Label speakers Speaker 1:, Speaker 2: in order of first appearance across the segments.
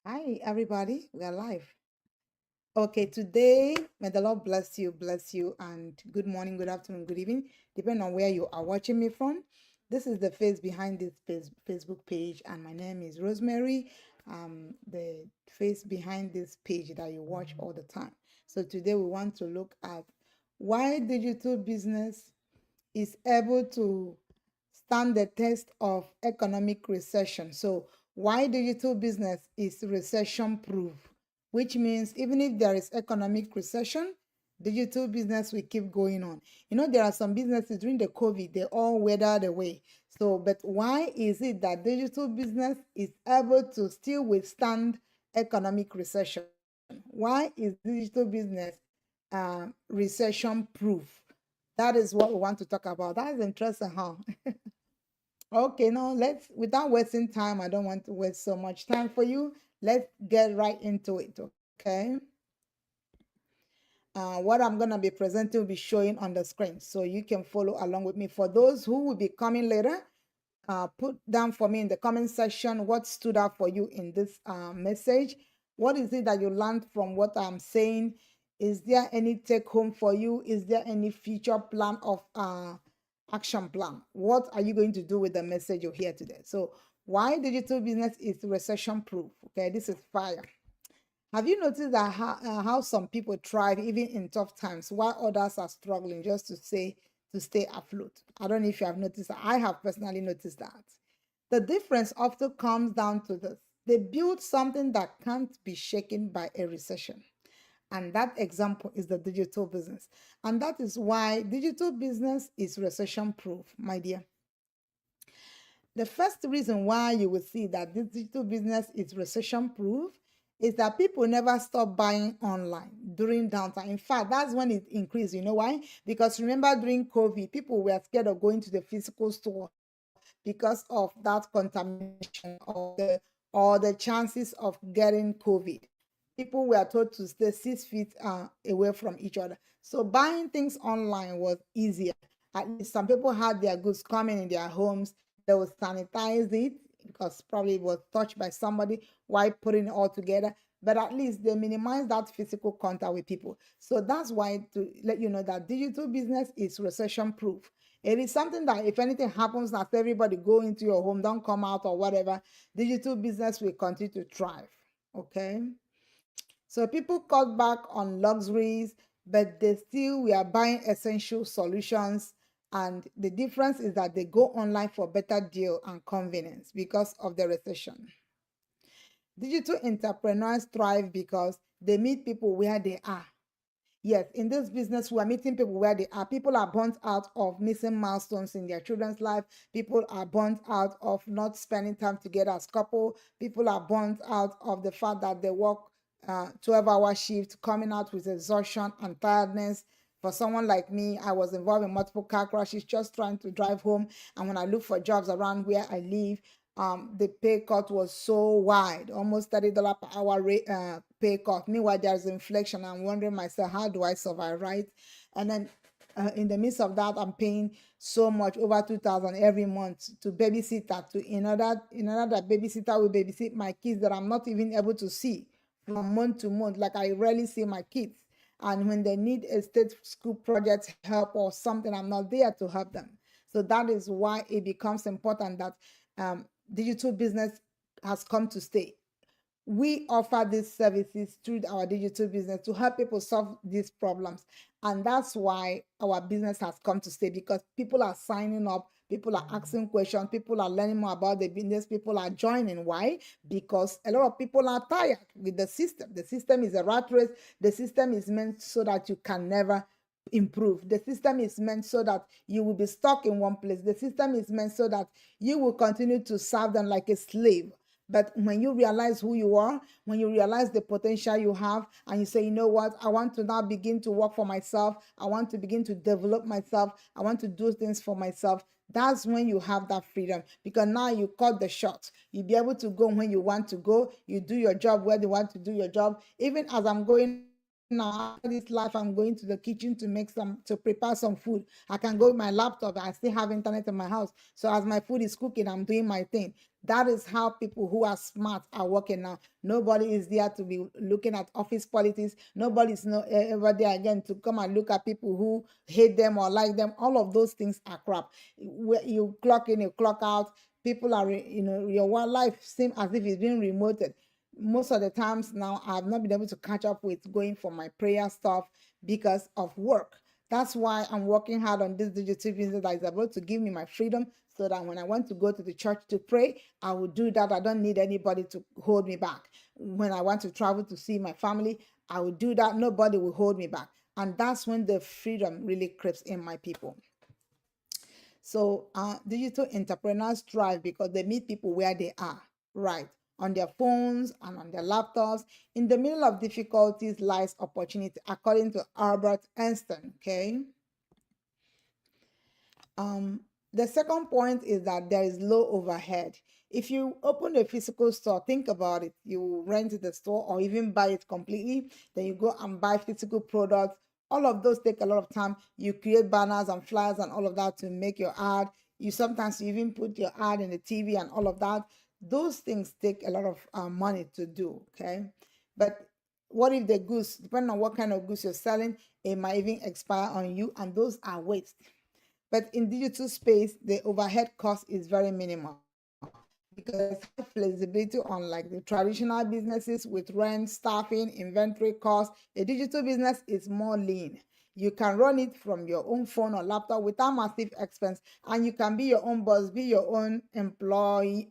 Speaker 1: Hi, everybody. We are live. Okay, today, may the Lord bless you, and good morning, good afternoon, good evening, depending on where you are watching me from. This is the face behind this Facebook page, and my name is Rosemary. The face behind this page that you watch all the time. So today we want to look at why digital business is able to stand the test of economic recession. So, why digital business is recession proof, which means even if there is economic recession, digital business will keep going on. There are some businesses during the COVID, they all weathered away. So, but why is it that digital business is able to still withstand economic recession? Why is digital business recession proof? That is what we want to talk about. That is interesting, huh? Okay, now let's, without wasting time, I don't want to waste so much time for you. Let's get right into it, okay? What I'm going to be presenting will be showing on the screen, so you can follow along with me. For those who will be coming later, put down for me in the comment section what stood out for you in this message. What is it that you learned from what I'm saying? Is there any take home for you? Is there any future plan of action plan? What are you going to do with the message you hear today? So, why digital business is recession proof? Okay, this is fire. Have you noticed that how some people thrive even in tough times while others are struggling just to stay afloat? I don't know if you have noticed that. I have personally noticed that. The difference often comes down to this. They build something that can't be shaken by a recession. And that example is the digital business. And that is why digital business is recession proof, my dear. The first reason why you will see that this digital business is recession proof is that people never stop buying online during downtime. In fact, that's when it increased. You know why? Because remember during COVID, people were scared of going to the physical store because of that contamination or the chances of getting COVID. People were told to stay 6 feet away from each other. So buying things online was easier. At least some people had their goods coming in their homes. They would sanitize it because probably it was touched by somebody while putting it all together. But at least they minimize that physical contact with people. So that's why, to let you know, that digital business is recession proof. It is something that if anything happens, that everybody go into your home, don't come out or whatever, digital business will continue to thrive. Okay. So people cut back on luxuries, but they still we are buying essential solutions. And the difference is that they go online for better deal and convenience because of the recession. Digital entrepreneurs thrive because they meet people where they are. Yes, in this business, we are meeting people where they are. People are burnt out of missing milestones in their children's life. People are burnt out of not spending time together as couple. People are burnt out of the fact that they work 12-hour shift, coming out with exhaustion and tiredness. For someone like me, I was involved in multiple car crashes just trying to drive home. And when I look for jobs around where I live, the pay cut was so wide, almost $30 per hour pay cut. Meanwhile, there's inflation. I'm wondering myself, how do I survive, right? And then in the midst of that, I'm paying so much, over 2,000 every month to babysitter, to another babysitter will babysit my kids that I'm not even able to see from month to month. Like I rarely see my kids. And when they need a state school project help or something, I'm not there to help them. So that is why it becomes important that digital business has come to stay. We offer these services through our digital business to help people solve these problems. And that's why our business has come to stay, because people are signing up, people are asking questions, people are learning more about the business, people are joining. Why? Because a lot of people are tired with the system. The system is a rat race. The system is meant so that you can never improve. The system is meant so that you will be stuck in one place. The system is meant so that you will continue to serve them like a slave. But when you realize who you are, when you realize the potential you have, and you say, you know what, I want to now begin to work for myself. I want to begin to develop myself. I want to do things for myself. That's when you have that freedom, because now you cut the shot. You'll be able to go when you want to go. You do your job where you want to do your job. Even as I'm going now, after this life, I'm going to the kitchen to prepare some food. I can go with my laptop. I still have internet in my house. So as my food is cooking, I'm doing my thing. That is how people who are smart are working now. Nobody is there to be looking at office politics. Nobody's no ever there again to come and look at people who hate them or like them. All of those things are crap. You clock in, you clock out. People are, your life seems as if it's being remoted. Most of the times now, I've not been able to catch up with going for my prayer stuff because of work. That's why I'm working hard on this digital business that is about to give me my freedom, so that when I want to go to the church to pray, I will do that. I don't need anybody to hold me back. When I want to travel to see my family, I will do that. Nobody will hold me back. And that's when the freedom really creeps in, my people. So digital entrepreneurs thrive because they meet people where they are, right? On their phones and on their laptops. In the middle of difficulties lies opportunity, according to Albert Einstein. Okay. The second point is that there is low overhead. If you open a physical store, think about it. You rent the store or even buy it completely, then you go and buy physical products. All of those take a lot of time. You create banners and flyers and all of that to make your ad. You sometimes even put your ad in the TV and all of that. Those things take a lot of money to do. Okay. But what if the goods, depending on what kind of goods you're selling, it might even expire on you, and those are waste. But in digital space, the overhead cost is very minimal because there's high flexibility, unlike the traditional businesses with rent, staffing, inventory costs. A digital business is more lean. You can run it from your own phone or laptop without massive expense, and you can be your own boss, be your own employee,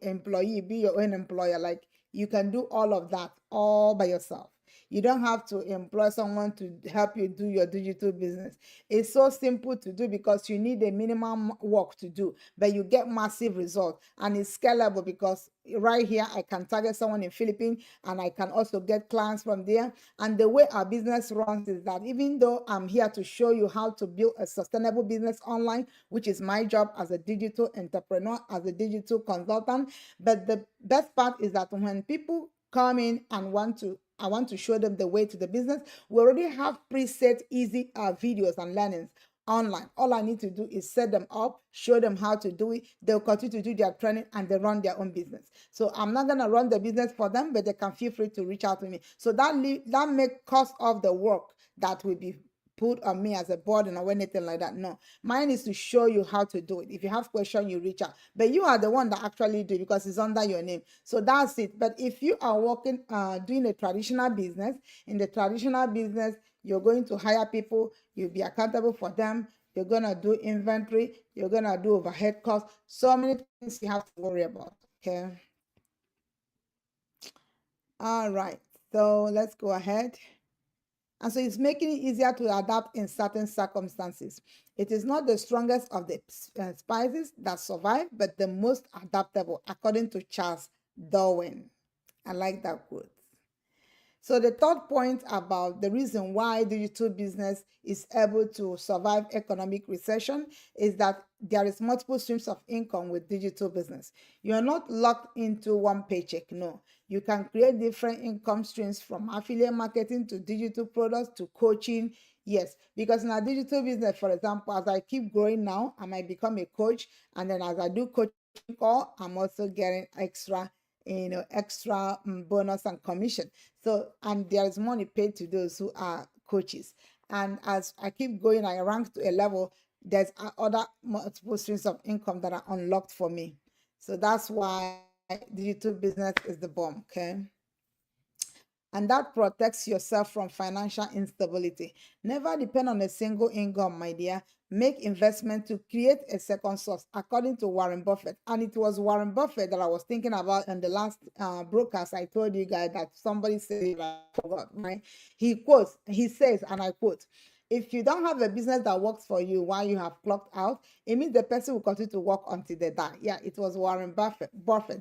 Speaker 1: be your own employer. Like, you can do all of that all by yourself. You don't have to employ someone to help you do your digital business. It's so simple to do because you need a minimum work to do, but you get massive results, and it's scalable because right here I can target someone in Philippines and I can also get clients from there. And the way our business runs is that even though I'm here to show you how to build a sustainable business online, which is my job as a digital entrepreneur, as a digital consultant, but the best part is that when people come in and I want to show them the way to the business, we already have preset easy videos and learnings online. All I need to do is set them up, show them how to do it. They'll continue to do their training and they run their own business. So I'm not going to run the business for them, but they can feel free to reach out to me. So that make cost of the work that will be put on me as a burden or anything like that. No, mine is to show you how to do it. If you have questions, you reach out, but you are the one that actually do it because it's under your name. So that's it. But if you are working doing a traditional business, in the traditional business, you're going to hire people, you'll be accountable for them, you're gonna do inventory, you're gonna do overhead costs, so many things you have to worry about. Okay. All right, so let's go ahead. And so it's making it easier to adapt in certain circumstances. It is not the strongest of the spices that survive, but the most adaptable, according to Charles Darwin. I like that quote. So the third point about the reason why digital business is able to survive economic recession is that there is multiple streams of income with digital business. You're not locked into one paycheck. No, you can create different income streams, from affiliate marketing to digital products to coaching. Yes, because in a digital business, for example, as I keep growing now, I might become a coach, and then as I do coaching call, I'm also getting extra bonus and commission. So, and there is money paid to those who are coaches. And as I keep going, I rank to a level, there's other multiple streams of income that are unlocked for me. So that's why digital business is the bomb. Okay. And that protects yourself from financial instability. Never depend on a single income, my dear. Make investment to create a second source, according to Warren Buffett. And it was Warren Buffett that I was thinking about in the last broadcast. I told you guys that somebody said, I forgot, right? He says, and I quote, if you don't have a business that works for you while you have clocked out, it means the person will continue to work until they die. Yeah, it was Warren Buffett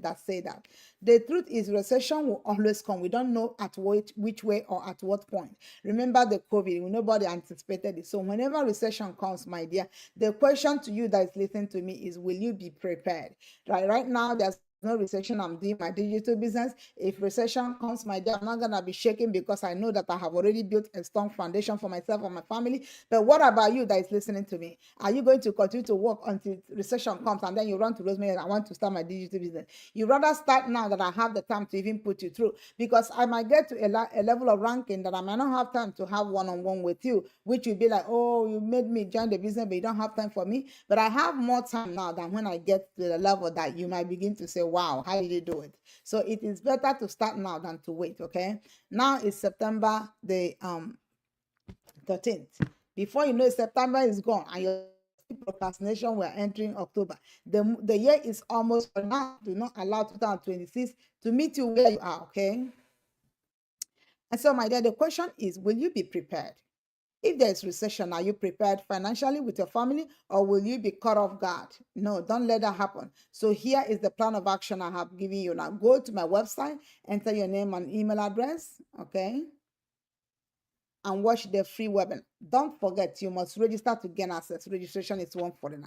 Speaker 1: that said that. The truth is, recession will always come. We don't know at which way or at what point. Remember the COVID, nobody anticipated it. So whenever recession comes, my dear, the question to you that is listening to me is, will you be prepared? Right now, there's no recession, I'm doing my digital business. If recession comes, my dear, I'm not gonna be shaking because I know that I have already built a strong foundation for myself and my family. But what about you that is listening to me? Are you going to continue to work until recession comes and then you run to Rosemary and I want to start my digital business? You rather start now that I have the time to even put you through, because I might get to a level of ranking that I might not have time to have one-on-one with you, which will be like, oh, you made me join the business, but you don't have time for me. But I have more time now than when I get to the level that you might begin to say, wow, how did you do it? So it is better to start now than to wait, okay? Now it's September the 13th. Before you know it, September is gone and your procrastination, we're entering October. The year is almost for now. Do not allow 2026 to meet you where you are, okay? And so, my dear, the question is, will you be prepared? If there is recession, are you prepared financially with your family, or will you be caught off guard? No, don't let that happen. So here is the plan of action I have given you. Now go to my website, enter your name and email address, okay, and watch the free webinar. Don't forget, you must register to gain access. Registration is $149.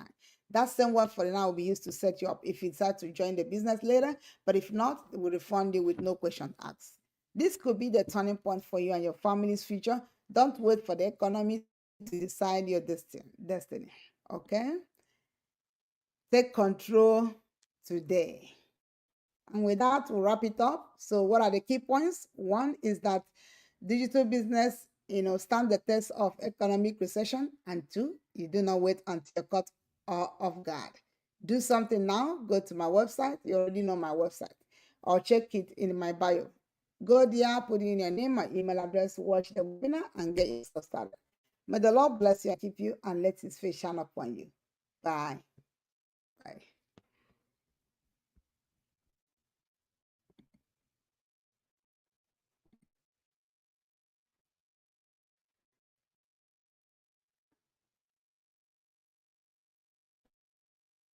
Speaker 1: That same $149 will be used to set you up if you decide to join the business later, but if not, it will refund you with no question asked. This could be the turning point for you and your family's future. Don't wait for the economy to decide your destiny, okay? Take control today. And with that, we'll wrap it up. So what are the key points? One is that digital business, stand the test of economic recession. And two, you do not wait until you're caught off guard. Do something now. Go to my website. You already know my website. Or check it in my bio. Go there, put in your name, my email address, watch the webinar, and get yourself started. May the Lord bless you and keep you, and let his face shine upon you. Bye. Bye.